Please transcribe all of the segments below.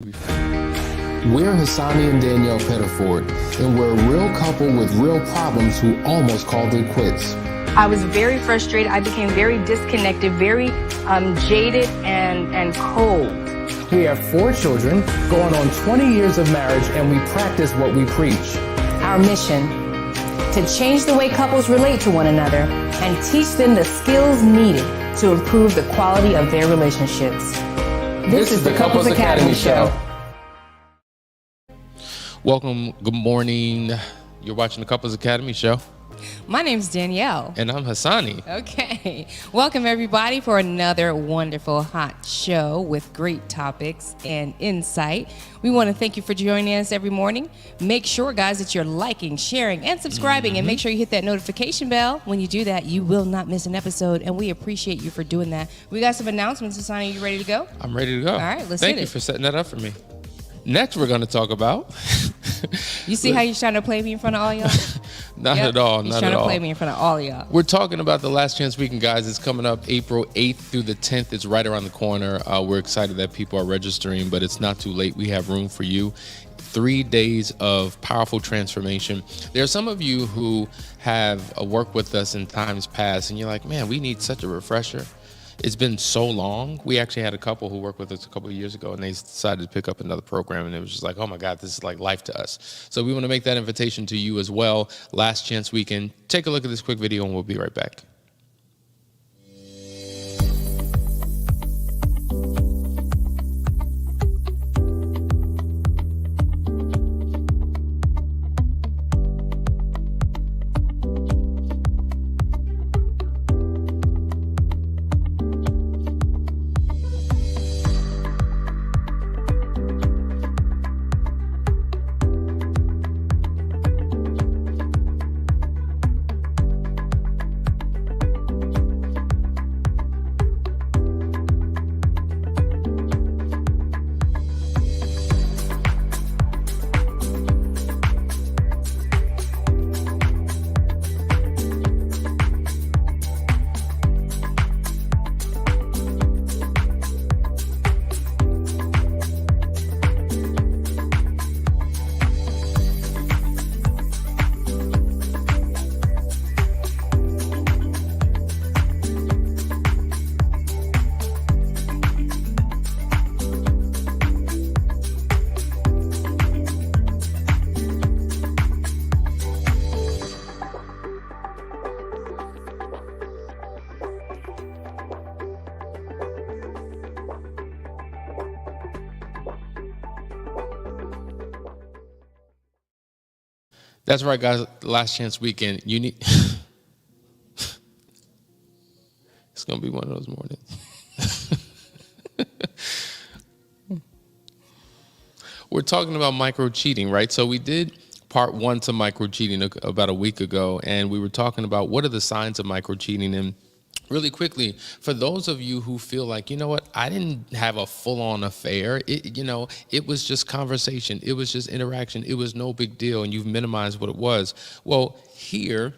We're Hassani and Danielle Pettiford, and we're a real couple with real problems who almost called it quits. I was very frustrated. I became very disconnected, very jaded and cold. We have 4 children, going on 20 years of marriage, and we practice what we preach. Our mission, to change the way couples relate to one another and teach them the skills needed to improve the quality of their relationships. This is the Couples Academy Show. Welcome, good morning. You're watching the Couples Academy Show. My name's Danielle. And I'm Hassani. Okay. Welcome, everybody, for another wonderful, hot show with great topics and insight. We want to thank you for joining us every morning. Make sure, guys, that you're liking, sharing, and subscribing, and make sure you hit that notification bell. When you do that, you will not miss an episode, and we appreciate you for doing that. We got some announcements. Hassani, you ready to go? I'm ready to go. All right, let's hit it. Thank you for setting that up for me. Next, we're going to talk about... You see how you're trying to play me in front of all y'all? Not at all. He's not trying at to all. play me in front of all y'all. We're talking about the Last Chance Weekend, guys. It's coming up April 8th through the 10th. It's right around the corner. We're excited that people are registering, but it's not too late. We have room for you. 3 days of powerful transformation. There are some of you who have worked with us in times past, and you're like, man, we need such a refresher. It's been so long. We actually had a couple who worked with us a couple of years ago, and they decided to pick up another program, and it was just like, oh my God, this is like life to us. So we want to make that invitation to you as well. Last Chance Weekend. Take a look at this quick video, and we'll be right back. That's right, guys. Last Chance Weekend. You need... It's going to be one of those mornings. We're talking about micro cheating, right? So we did part 1 to micro cheating about a week ago, and we were talking about what are the signs of micro cheating. And really quickly, for those of you who feel like, you know what, I didn't have a full-on affair. It was just conversation. It was just interaction. It was no big deal, and you've minimized what it was. Well, here,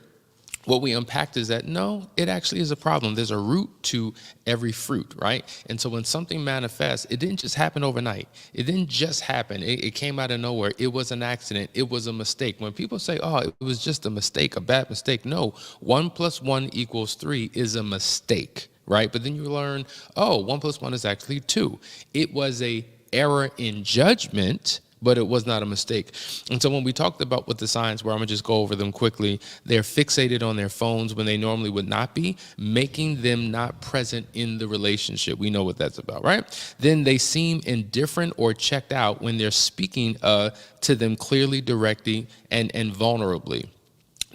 what we unpacked is that, no, it actually is a problem. There's a root to every fruit, right? And so when something manifests, it didn't just happen overnight. It didn't just happen. It came out of nowhere. It was an accident. It was a mistake. When people say, oh, it was just a mistake, a bad mistake, no, 1 + 1 = 3 is a mistake, right? But then you learn, oh, 1 + 1 is actually 2. It was a error in judgment, but it was not a mistake. And so when we talked about what the signs were, I'm gonna just go over them quickly. They're fixated on their phones when they normally would not be, making them not present in the relationship. We know what that's about, right? Then they seem indifferent or checked out when they're speaking to them clearly, directly, and vulnerably.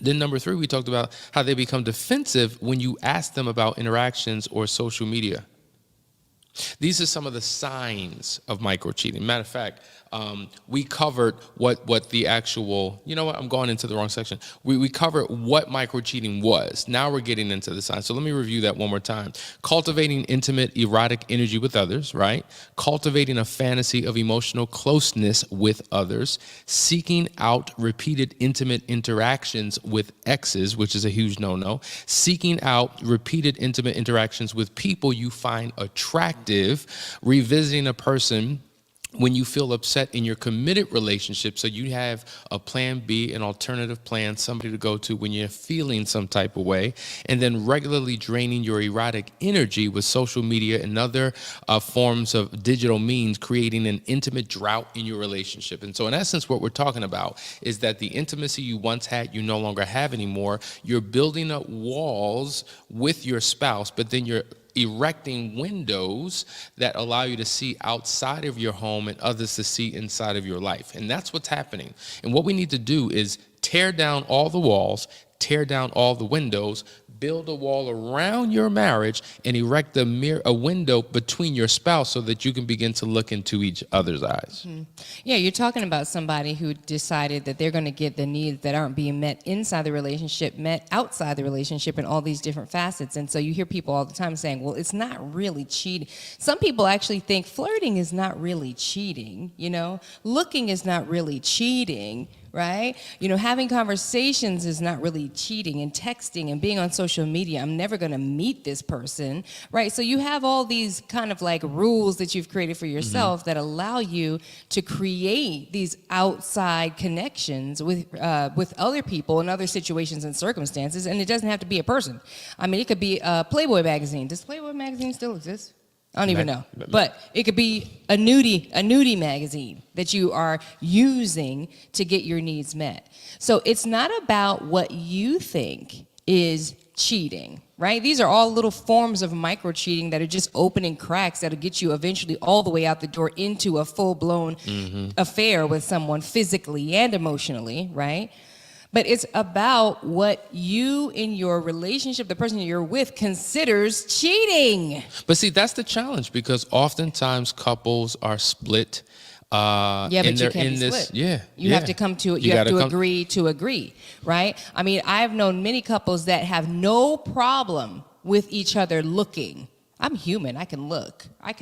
Then number 3, we talked about how they become defensive when you ask them about interactions or social media. These are some of the signs of micro cheating. Matter of fact, we covered what the actual, you know what, I'm going into the wrong section. We covered what micro cheating was. Now we're getting into the signs. So let me review that one more time. Cultivating intimate, erotic energy with others, right? Cultivating a fantasy of emotional closeness with others. Seeking out repeated intimate interactions with exes, which is a huge no-no. Seeking out repeated intimate interactions with people you find attractive. Revisiting a person when you feel upset in your committed relationship, so you have a plan B, an alternative plan, somebody to go to when you're feeling some type of way, and then regularly draining your erotic energy with social media and other forms of digital means, creating an intimate drought in your relationship. And so in essence, what we're talking about is that the intimacy you once had, you no longer have anymore. You're building up walls with your spouse, but then you're erecting windows that allow you to see outside of your home and others to see inside of your life. And that's what's happening. And what we need to do is tear down all the walls, tear down all the windows, build a wall around your marriage, and erect a window between your spouse so that you can begin to look into each other's eyes. Mm-hmm. Yeah, you're talking about somebody who decided that they're going to get the needs that aren't being met inside the relationship met outside the relationship in all these different facets. And so you hear people all the time saying, well, it's not really cheating. Some people actually think flirting is not really cheating, you know? Looking is not really cheating, right? You know, having conversations is not really cheating, and texting and being on social media, I'm never going to meet this person, right? So you have all these kind of like rules that you've created for yourself that allow you to create these outside connections with other people in other situations and circumstances, and it doesn't have to be a person. I mean, it could be a Playboy magazine. Does Playboy magazine still exist? I don't even know. But it could be a nudie magazine that you are using to get your needs met. So it's not about what you think is cheating, right? These are all little forms of micro cheating that are just opening cracks that'll get you eventually all the way out the door into a full-blown affair with someone physically and emotionally, right? But it's about what you in your relationship, the person you're with, considers cheating. But see, that's the challenge, because oftentimes couples are split. Yeah, but you can't be split. Yeah, you have to come to. You have to agree to agree, right? I mean, I've known many couples that have no problem with each other looking. I'm human. I can look. I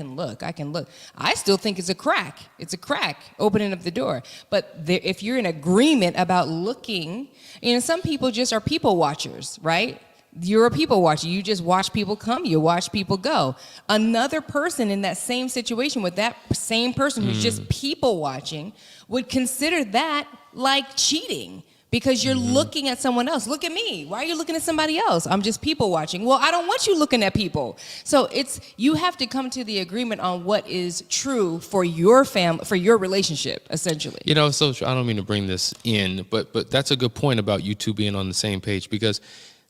still think it's a crack. It's a crack opening up the door. But if you're in agreement about looking, you know, some people just are people watchers, right? You're a people watcher. You just watch people come. You watch people go. Another person in that same situation with that same person who's just people watching would consider that like cheating. Because you're looking at someone else. Look at me. Why are you looking at somebody else? I'm just people watching. Well, I don't want you looking at people. So you have to come to the agreement on what is true for your family, for your relationship, essentially. You know, so I don't mean to bring this in, but that's a good point about you two being on the same page. Because,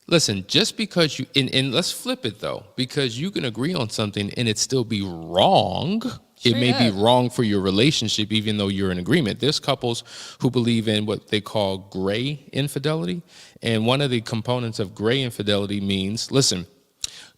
listen, just because you, and let's flip it though, because you can agree on something and it still be wrong. It may be wrong for your relationship, even though you're in agreement. There's couples who believe in what they call gray infidelity. And one of the components of gray infidelity means, listen,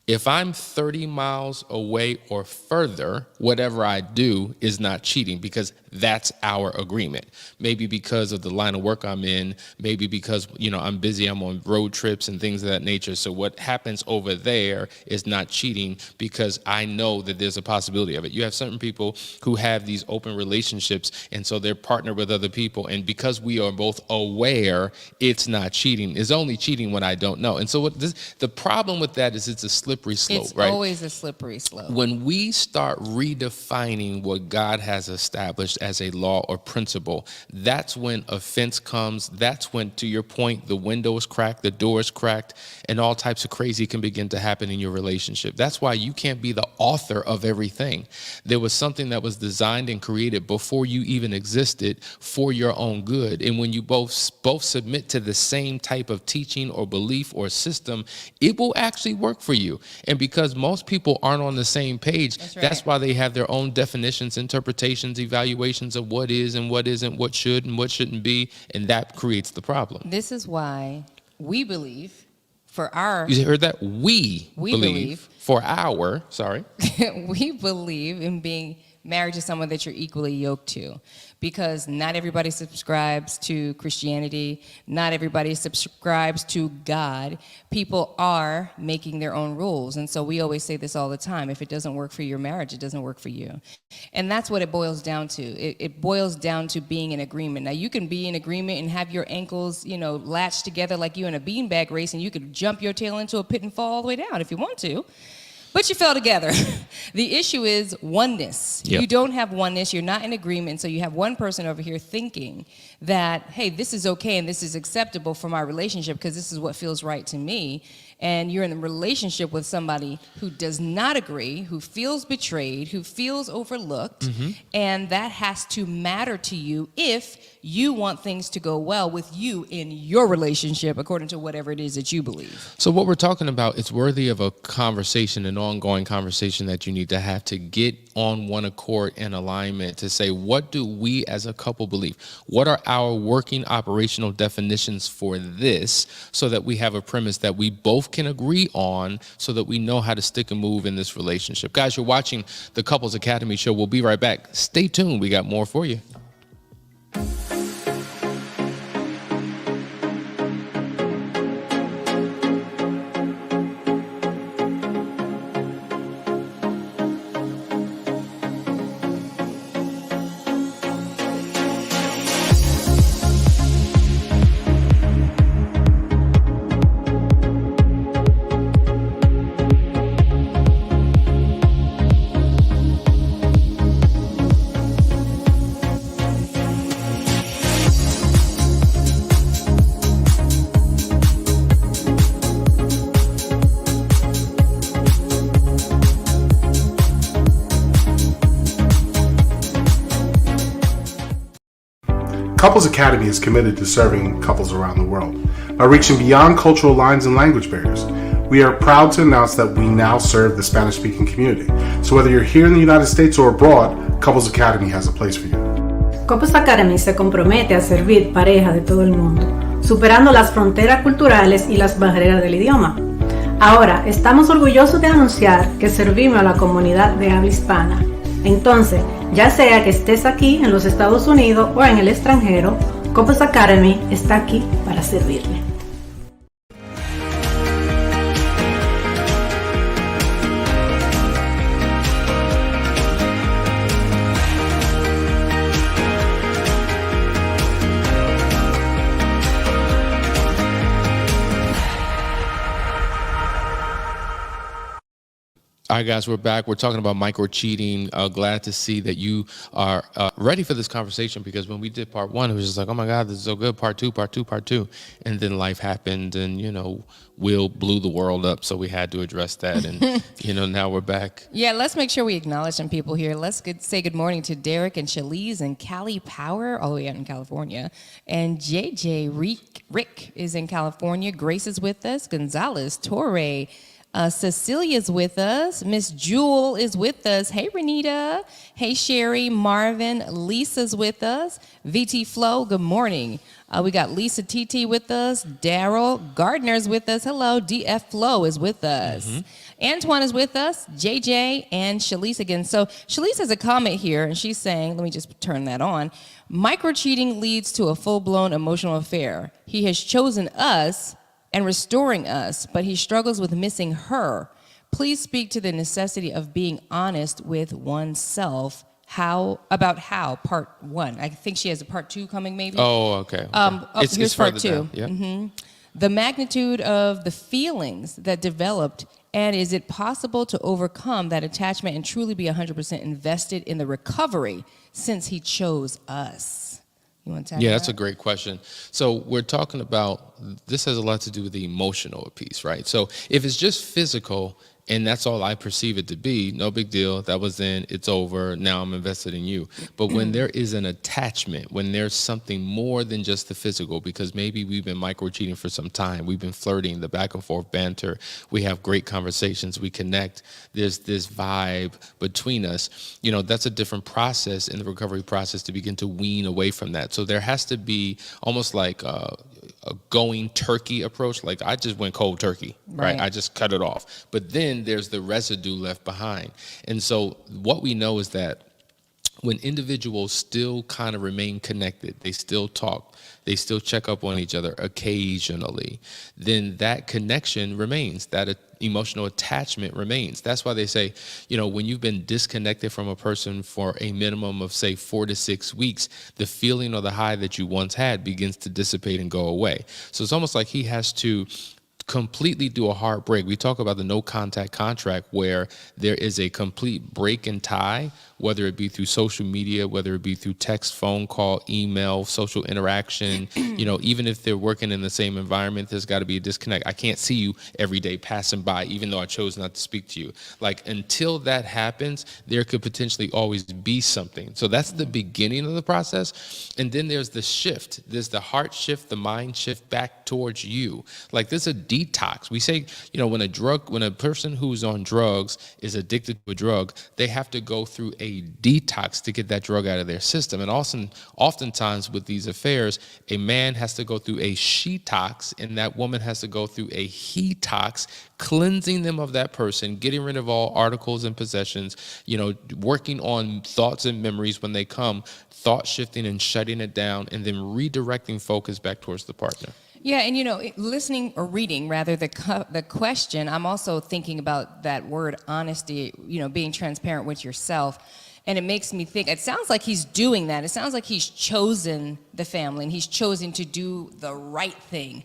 if I'm 30 miles away or further, whatever I do is not cheating, because that's our agreement. Maybe because of the line of work I'm in, maybe because, you know, I'm busy, I'm on road trips and things of that nature. So what happens over there is not cheating, because I know that there's a possibility of it. You have certain people who have these open relationships, and so they're partnered with other people. And because we are both aware it's not cheating, it's only cheating when I don't know. And so the problem with that is it's a slippery slope, right? It's always a slippery slope. When we start redefining what God has established as a law or principle, that's when offense comes. That's when, to your point, the window is cracked, the door is cracked, and all types of crazy can begin to happen in your relationship. That's why you can't be the author of everything. There was something that was designed and created before you even existed for your own good. And when you both submit to the same type of teaching or belief or system, it will actually work for you. And because most people aren't on the same page, that's why they have their own definitions, interpretations, evaluations of what is and what isn't, what should and what shouldn't be, and that creates the problem. This is why we believe for our... You heard that? We believe for our, sorry. We believe in being married to someone that you're equally yoked to. Because not everybody subscribes to Christianity. Not everybody subscribes to God. People are making their own rules. And so we always say this all the time. If it doesn't work for your marriage, it doesn't work for you. And that's what it boils down to. It boils down to being in agreement. Now, you can be in agreement and have your ankles, you know, latched together like you in a beanbag race, and you could jump your tail into a pit and fall all the way down if you want to. but you fell together. The issue is oneness. Yep. You don't have oneness. You're not in agreement. So you have one person over here thinking that, hey, this is okay and this is acceptable for my relationship because this is what feels right to me. And you're in a relationship with somebody who does not agree, who feels betrayed, who feels overlooked, and that has to matter to you if you want things to go well with you in your relationship, according to whatever it is that you believe. So what we're talking about, it's worthy of a conversation, an ongoing conversation that you need to have to get on one accord and alignment to say, what do we as a couple believe? What are our working operational definitions for this so that we have a premise that we both can agree on so that we know how to stick and move in this relationship? Guys, you're watching the Couples Academy show. We'll be right back. Stay tuned. We got more for you. Couples Academy is committed to serving couples around the world by reaching beyond cultural lines and language barriers. We are proud to announce that we now serve the Spanish-speaking community. So whether you're here in the United States or abroad, Couples Academy has a place for you. Couples Academy se compromete a servir parejas de todo el mundo, superando las fronteras culturales y las barreras del idioma. Ahora, estamos orgullosos de anunciar que servimos a la comunidad de habla hispana. Entonces, ya sea que estés aquí en los Estados Unidos o en el extranjero, Couples Academy está aquí para servirle. All right, guys, we're back. We're talking about micro-cheating. Glad to see that you are ready for this conversation, because when we did part one, it was just like, oh my God, this is so good. Part two. And then life happened and, Will blew the world up. So we had to address that. And, now we're back. Yeah, let's make sure we acknowledge some people here. Let's say good morning to Derek and Shalise and Cali Power, all the way out in California. And JJ Rick is in California. Grace is with us. Gonzalez, Torre. Cecilia's with us. Miss Jewel is with us. Hey, Renita. Hey, Sherry. Marvin. Lisa's with us. VT Flo, good morning. We got Lisa TT with us. Daryl Gardner's with us. Hello. DF Flo is with us. Antoine is with us. JJ and Shalise again. So Shalise has a comment here, and she's saying, let me just turn that on. Micro-cheating leads to a full-blown emotional affair. He has chosen us and restoring us, but he struggles with missing her. Please speak to the necessity of being honest with oneself. Part one. I think she has a part two coming, maybe. Oh, okay. Here's part two. Yeah. The magnitude of the feelings that developed, and is it possible to overcome that attachment and truly be 100% invested in the recovery since he chose us? You want to tackle That's a great question. So we're talking about, this has a lot to do with the emotional piece, right? So if it's just physical and that's all I perceive it to be, no big deal. That was then, it's over. Now I'm invested in you. But when there is an attachment, when there's something more than just the physical, because maybe we've been micro-cheating for some time, we've been flirting, the back and forth banter, we have great conversations, we connect, there's this vibe between us, that's a different process in the recovery process to begin to wean away from that. So there has to be almost like a going turkey approach. Like I just went cold turkey, right? I just cut it off. But then there's the residue left behind. And so what we know is that when individuals still kind of remain connected, they still talk, they still check up on each other occasionally, then that connection remains, that emotional attachment remains. That's why they say, when you've been disconnected from a person for a minimum of, say, 4 to 6 weeks, the feeling or the high that you once had begins to dissipate and go away. So it's almost like he has to completely do a hard break. We talk about the no contact contract, where there is a complete break and tie, whether it be through social media, whether it be through text, phone call, email, social interaction. Even if they're working in the same environment, there's got to be a disconnect. I can't see you every day passing by, even though I chose not to speak to you. Like, until that happens, there could potentially always be something. So that's the beginning of the process. And then there's the shift. There's the heart shift, the mind shift back towards you. Like, there's a detox. We say, when a person who's on drugs is addicted to a drug, they have to go through a detox to get that drug out of their system. And oftentimes with these affairs, a man has to go through a she-tox, and that woman has to go through a he-tox, cleansing them of that person, getting rid of all articles and possessions, working on thoughts and memories when they come, thought shifting and shutting it down, and then redirecting focus back towards the partner. Yeah, and listening or reading rather the question, I'm also thinking about that word honesty, being transparent with yourself. And it makes me think, it sounds like he's doing that. It sounds like he's chosen the family and he's chosen to do the right thing.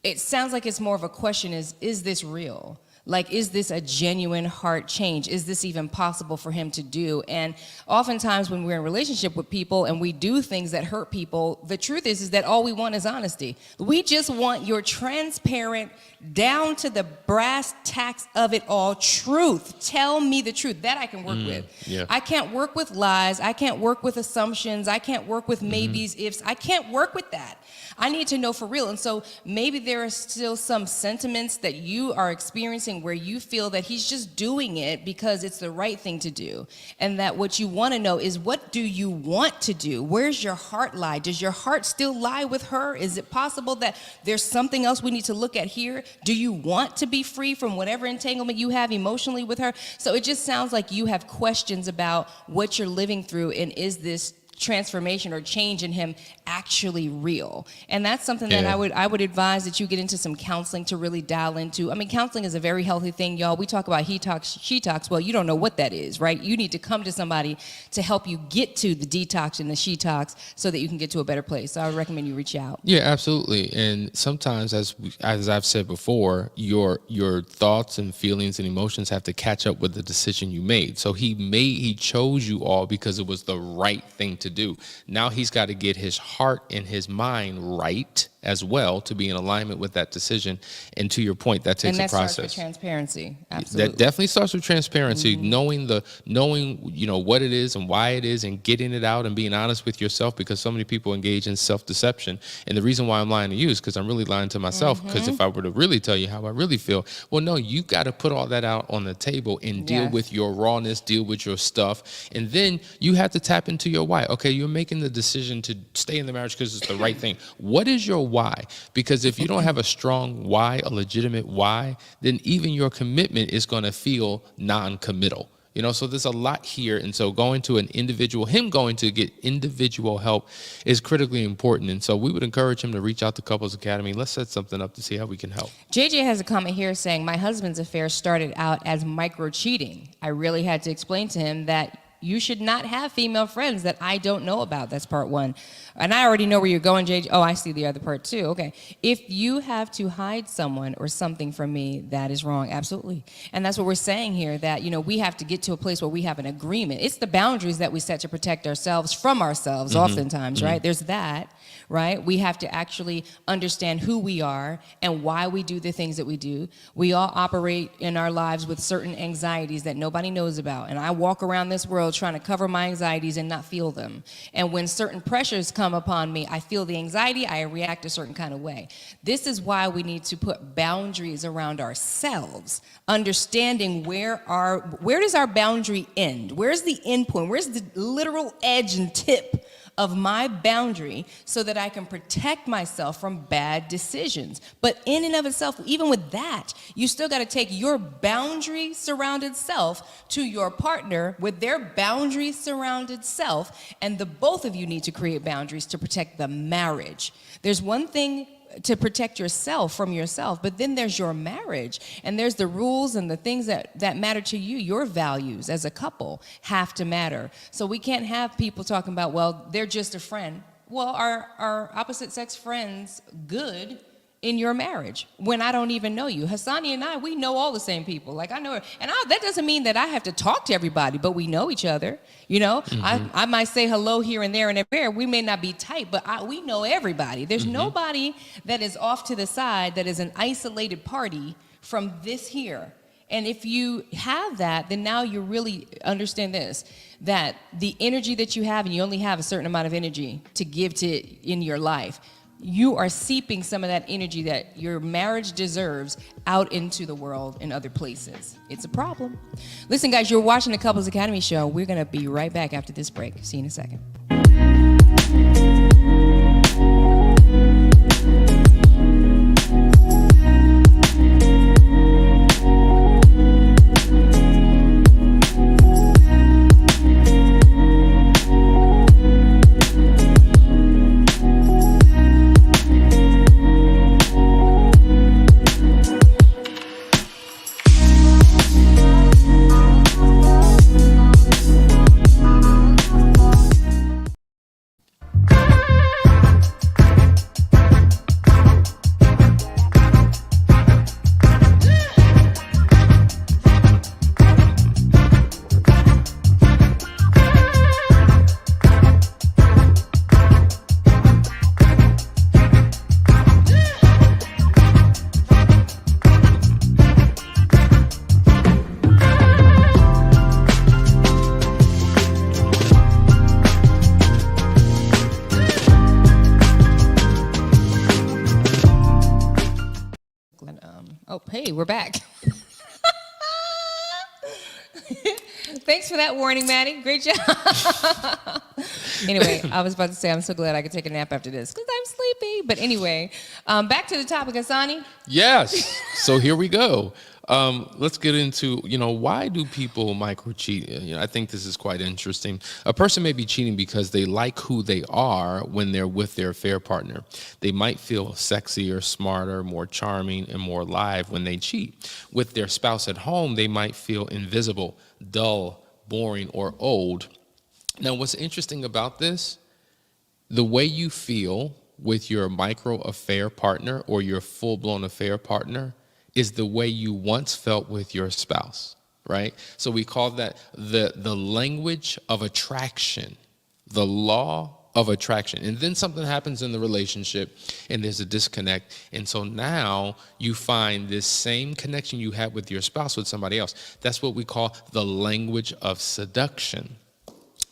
It sounds like it's more of a question is this real? Like, is this a genuine heart change? Is this even possible for him to do? And oftentimes when we're in a relationship with people and we do things that hurt people, the truth is that all we want is honesty. We just want your transparent, down to the brass tacks of it all truth. Tell me the truth. That I can work with. Yeah. I can't work with lies. I can't work with assumptions. I can't work with maybes, ifs. I can't work with that. I need to know for real. And so maybe there are still some sentiments that you are experiencing where you feel that he's just doing it because it's the right thing to do. And that what you want to know is, what do you want to do? Where's your heart lie? Does your heart still lie with her? Is it possible that there's something else we need to look at here? Do you want to be free from whatever entanglement you have emotionally with her? So it just sounds like you have questions about what you're living through, and is this transformation or change in him actually real? And that's something that I would advise that you get into some counseling to really dial into. I mean, counseling is a very healthy thing, y'all. We talk about he talks, she talks. Well, you don't know what that is, right? You need to come to somebody to help you get to the detox and the she talks so that you can get to a better place. So I would recommend you reach out. Yeah, absolutely. And sometimes, as I've said before, your thoughts and feelings and emotions have to catch up with the decision you made. So he chose you all because it was the right thing to do. Now he's got to get his heart and his mind right as well to be in alignment with that decision. And to your point, that takes a process. And that starts with transparency. Absolutely. That definitely starts with transparency, knowing what it is and why it is, and getting it out and being honest with yourself, because so many people engage in self-deception. And the reason why I'm lying to you is because I'm really lying to myself, because if I were to really tell you how I really feel, well, no, you got to put all that out on the table and deal with your rawness, deal with your stuff. And then you have to tap into your why. Okay, you're making the decision to stay in the marriage because it's the right thing. What is your why? Because if you don't have a strong why, a legitimate why, then even your commitment is going to feel non-committal. So there's a lot here. And so going to him going to get individual help is critically important. And so we would encourage him to reach out to Couples Academy. Let's set something up to see how we can help. JJ has a comment here saying, my husband's affair started out as micro cheating. I really had to explain to him that you should not have female friends that I don't know about. That's part one. And I already know where you're going, JJ. Oh, I see the other part too. Okay. If you have to hide someone or something from me, that is wrong. Absolutely. And that's what we're saying here, that, we have to get to a place where we have an agreement. It's the boundaries that we set to protect ourselves from ourselves, oftentimes, right? There's that, right? We have to actually understand who we are and why we do the things that we do. We all operate in our lives with certain anxieties that nobody knows about. And I walk around this world trying to cover my anxieties and not feel them. And when certain pressures come upon me, I feel the anxiety, I react a certain kind of way. This is why we need to put boundaries around ourselves, understanding where does our boundary end? Where's the end point? Where's the literal edge and tip of my boundary, so that I can protect myself from bad decisions? But in and of itself, even with that, you still got to take your boundary surrounded self to your partner with their boundary surrounded self, and the both of you need to create boundaries to protect the marriage. There's one thing to protect yourself from yourself, but then there's your marriage, and there's the rules and the things that matter to you. Your values as a couple have to matter. So we can't have people talking about, well, they're just a friend. Well, are opposite sex friends good in your marriage when I don't even know you. Hassani and I, we know all the same people. Like I know her. And that doesn't mean that I have to talk to everybody, but we know each other. You know, I might say hello here and there and everywhere. We may not be tight, but we know everybody. There's nobody that is off to the side that is an isolated party from this here. And if you have that, then now you really understand this, that the energy that you have, and you only have a certain amount of energy to give to in your life, you are seeping some of that energy that your marriage deserves out into the world and other places. It's a problem. Listen, guys, you're watching the Couples Academy show. We're going to be right back after this break. See you in a second. Hey, we're back. Thanks for that warning, Maddie. Great job. Anyway, I was about to say I'm so glad I could take a nap after this because I'm sleepy. But anyway, back to the topic, Hassani. Yes. So here we go. Let's get into, why do people micro-cheat? I think this is quite interesting. A person may be cheating because they like who they are when they're with their affair partner. They might feel sexier, smarter, more charming, and more alive when they cheat. With their spouse at home, they might feel invisible, dull, boring, or old. Now, what's interesting about this, the way you feel with your micro-affair partner or your full-blown affair partner is the way you once felt with your spouse, right? So we call that the language of attraction, the law of attraction. And then something happens in the relationship and there's a disconnect. And so now you find this same connection you had with your spouse with somebody else. That's what we call the language of seduction.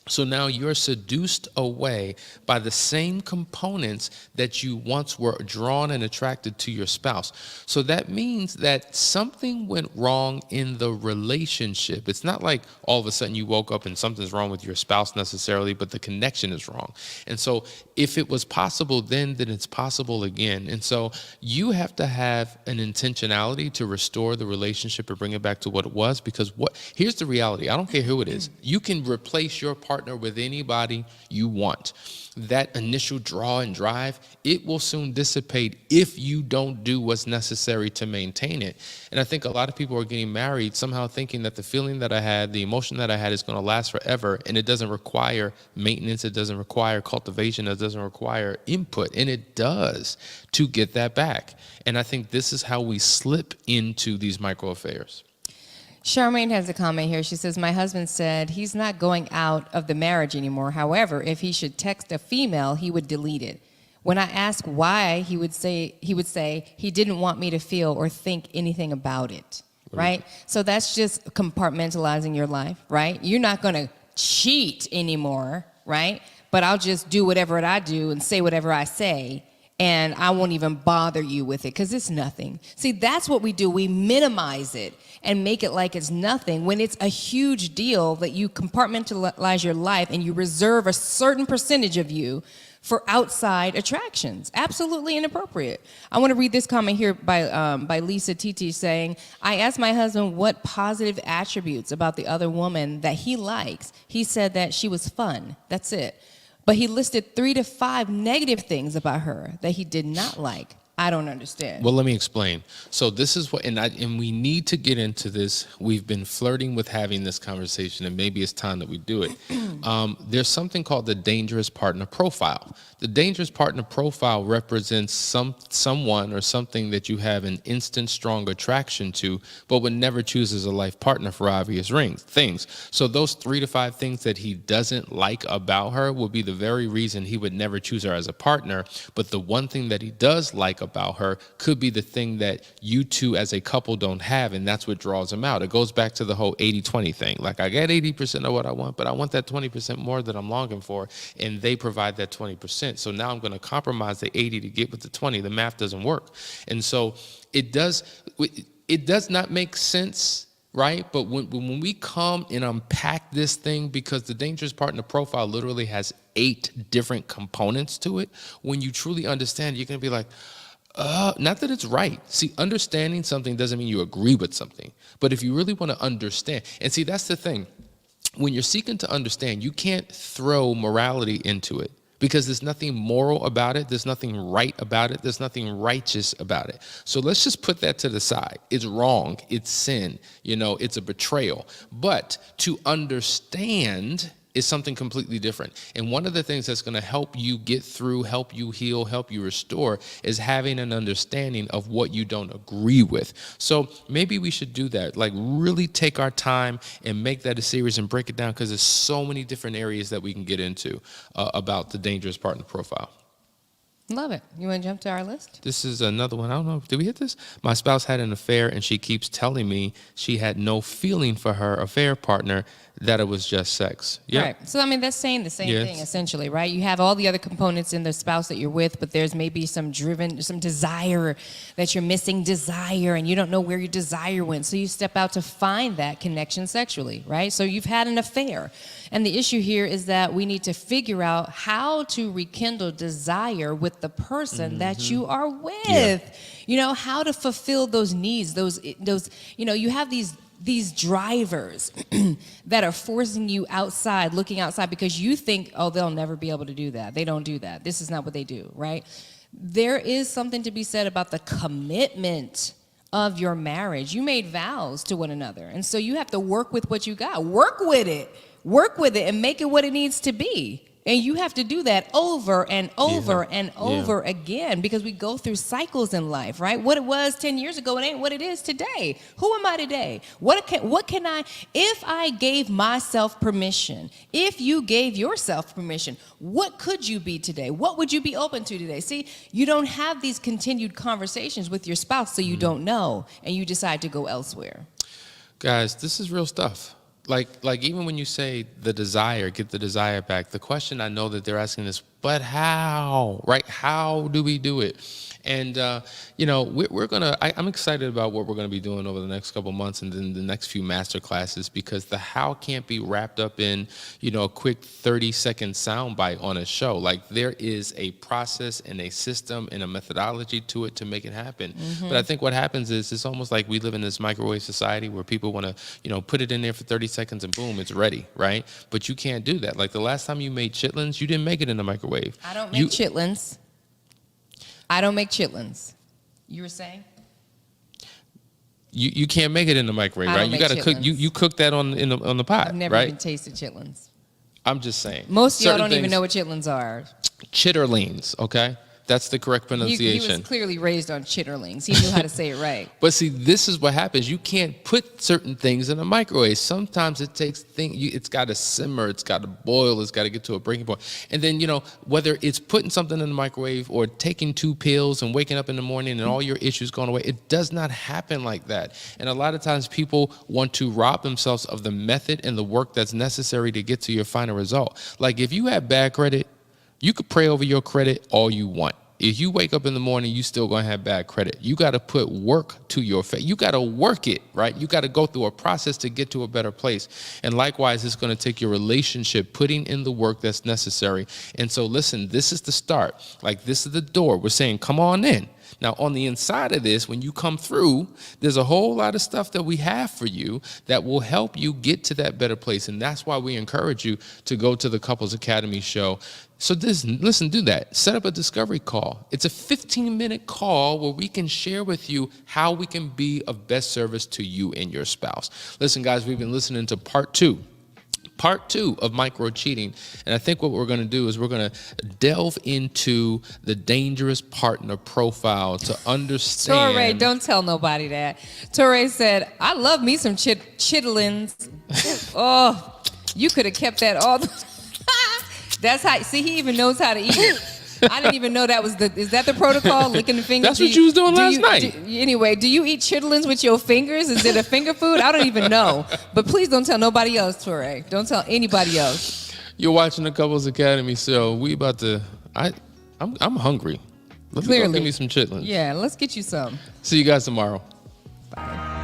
So now you're seduced away by the same components that you once were drawn and attracted to your spouse. So that means that something went wrong in the relationship. It's not like all of a sudden you woke up and something's wrong with your spouse necessarily, but the connection is wrong. And so if it was possible then it's possible again. And so you have to have an intentionality to restore the relationship or bring it back to what it was, because here's the reality. I don't care who it is. You can replace your partner with anybody you want. That initial draw and drive, it will soon dissipate if you don't do what's necessary to maintain it. And I think a lot of people are getting married somehow thinking that the feeling that I had, the emotion that I had is going to last forever, and it doesn't require maintenance, it doesn't require cultivation, it doesn't require input, and it does to get that back. And I think this is how we slip into these micro affairs. Charmaine has a comment here. She says, my husband said he's not going out of the marriage anymore. However, if he should text a female, he would delete it. When I ask why, he would say he didn't want me to feel or think anything about it, right? So that's just compartmentalizing your life, right? You're not going to cheat anymore, right? But I'll just do whatever I do and say whatever I say, and I won't even bother you with it because it's nothing. See, that's what we do. We minimize it and make it like it's nothing when it's a huge deal that you compartmentalize your life and you reserve a certain percentage of you for outside attractions. Absolutely inappropriate. I want to read this comment here by Lisa Titi saying, I asked my husband what positive attributes about the other woman that he likes. He said that she was fun. That's it. But he listed 3 to 5 negative things about her that he did not like. I don't understand. Well, let me explain. So this is what, and we need to get into this. We've been flirting with having this conversation, and maybe it's time that we do it. There's something called the dangerous partner profile. The dangerous partner profile represents someone or something that you have an instant strong attraction to, but would never choose as a life partner for obvious things. So those 3 to 5 things that he doesn't like about her will be the very reason he would never choose her as a partner. But the one thing that he does like about her could be the thing that you two as a couple don't have, and that's what draws him out. It goes back to the whole 80-20 thing. Like, I get 80% of what I want, but I want that 20% more that I'm longing for, and they provide that 20%. So now I'm going to compromise the 80 to get with the 20. The math doesn't work. And so it does not make sense, right? But when we come and unpack this thing, because the dangerous partner profile literally has 8 different components to it, when you truly understand, you're going to be like, not that it's right. See, understanding something doesn't mean you agree with something. But if you really want to understand, and see, that's the thing. When you're seeking to understand, you can't throw morality into it, because there's nothing moral about it. There's nothing right about it. There's nothing righteous about it. So let's just put that to the side. It's wrong. It's sin. It's a betrayal. But to understand is something completely different. And one of the things that's going to help you get through, help you heal, help you restore is having an understanding of what you don't agree with. So maybe we should do that, like really take our time and make that a series and break it down, because there's so many different areas that we can get into about the dangerous partner profile. Love it. You want to jump to our list? This is another one. I don't know. Did we hit this? My spouse had an affair, and she keeps telling me she had no feeling for her affair partner, that it was just sex. Yeah. Right. So, that's saying the same Yes. thing, essentially, right? You have all the other components in the spouse that you're with, but there's maybe some desire that you're missing desire, and you don't know where your desire went. So you step out to find that connection sexually, right? So you've had an affair. And the issue here is that we need to figure out how to rekindle desire with the person that you are with. Yeah. How to fulfill those needs, those, you have these drivers that are forcing you outside, looking outside, because you think, oh, they'll never be able to do that. They don't do that. This is not what they do, right? There is something to be said about the commitment of your marriage. You made vows to one another, and so you have to work with what you got. Work with it and make it what it needs to be. And you have to do that over and over and over again, because we go through cycles in life, right? What it was 10 years ago, it ain't what it is today. Who am I today? What can I, if I gave myself permission, if you gave yourself permission, what could you be today? What would you be open to today? See, you don't have these continued conversations with your spouse, so you don't know, and you decide to go elsewhere. Guys, this is real stuff. Like even when you say the desire, get the desire back, the question I know that they're asking is, but how, right? How do we do it? And, I'm excited about what we're going to be doing over the next couple months and then the next few master classes, because the how can't be wrapped up in, a quick 30-second soundbite on a show. Like, there is a process and a system and a methodology to it to make it happen. But I think what happens is it's almost like we live in this microwave society where people want to, put it in there for 30 seconds and boom, it's ready, right? But you can't do that. Like the last time you made chitlins, you didn't make it in the microwave. I don't make chitlins. I don't make chitlins. You were saying? You can't make it in the microwave, right? You got to cook. You cook that on the pot, I've never right? even tasted chitlins. I'm just saying. Most of y'all don't even know what chitlins are. Chitterlings, okay? That's the correct pronunciation. He was clearly raised on chitterlings. He knew how to say it right. But see, this is what happens. You can't put certain things in a microwave. Sometimes it takes it's got to simmer, it's got to boil, it's got to get to a breaking point. And then, whether it's putting something in the microwave or taking 2 pills and waking up in the morning and all your issues going away, it does not happen like that. And a lot of times people want to rob themselves of the method and the work that's necessary to get to your final result. Like, if you have bad credit, you could pray over your credit all you want. If you wake up in the morning, you still gonna have bad credit. You gotta put work to your faith. You gotta work it, right? You gotta go through a process to get to a better place. And likewise, it's gonna take your relationship putting in the work that's necessary. And so listen, this is the start. Like, this is the door. We're saying, come on in. Now, on the inside of this, when you come through, there's a whole lot of stuff that we have for you that will help you get to that better place. And that's why we encourage you to go to the Couples Academy show. So listen, do that. Set up a discovery call. It's a 15-minute call where we can share with you how we can be of best service to you and your spouse. Listen, guys, we've been listening to part two of micro cheating. And I think what we're going to do is we're going to delve into the dangerous partner profile to understand. Torre, don't tell nobody that. Torre said, I love me some chitlins. Oh, you could have kept that all the That's how, see, he even knows how to eat it. I didn't even know that was is that the protocol, licking the fingers? That's what you was doing last night. Anyway, do you eat chitlins with your fingers? Is it a finger food? I don't even know. But please don't tell nobody else, Torre. Don't tell anybody else. You're watching the Couples Academy, so we about to, I'm hungry. Let's go Clearly. give me some chitlins. Yeah, let's get you some. See you guys tomorrow. Bye.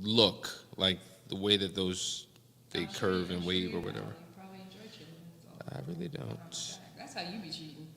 Look, like the way that they curve and wave or whatever. I really don't. That's how you be cheating.